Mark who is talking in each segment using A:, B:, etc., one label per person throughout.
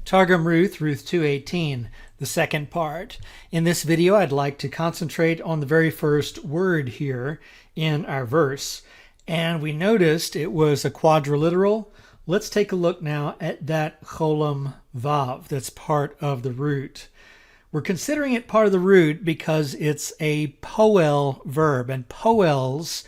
A: Targum Ruth, Ruth 2:18, the second part. In this video, I'd like to concentrate on the very first word here in our verse. And we noticed it was a quadriliteral. Let's take a look now at that cholam vav that's part of the root. We're considering it part of the root because it's a poel verb, and poels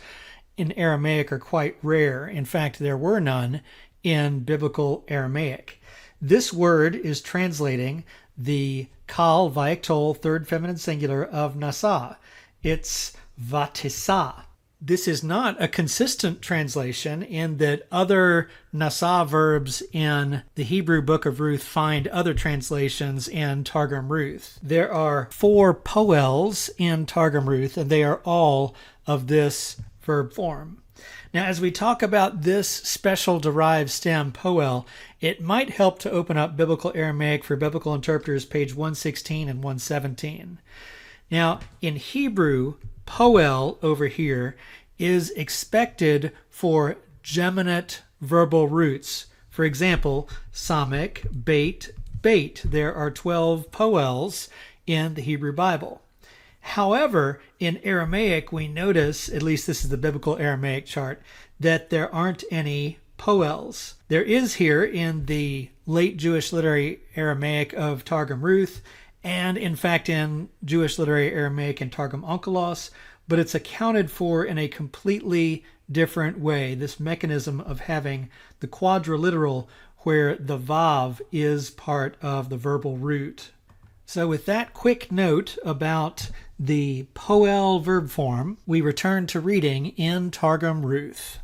A: in Aramaic are quite rare. In fact, there were none in biblical Aramaic. This word is translating the kal vayiktol, third feminine singular of nasa. It's vatisa. This is not a consistent translation in that other nasa verbs in the Hebrew book of Ruth find other translations in Targum Ruth. There are 4 poels in Targum Ruth, and they are all of this verb form. Now, as we talk about this special derived stem, poel, it might help to open up Biblical Aramaic for Biblical Interpreters, page 116 and 117. Now, in Hebrew, poel over here is expected for geminate verbal roots. For example, samek, bait, bait. There are 12 poels in the Hebrew Bible. However, in Aramaic, we notice, at least this is the biblical Aramaic chart, that there aren't any poels. There is here in the late Jewish literary Aramaic of Targum Ruth, and in fact in Jewish literary Aramaic and Targum Onkelos, but it's accounted for in a completely different way, this mechanism of having the quadriliteral where the vav is part of the verbal root. So with that quick note about the poel verb form, we return to reading in Targum Ruth.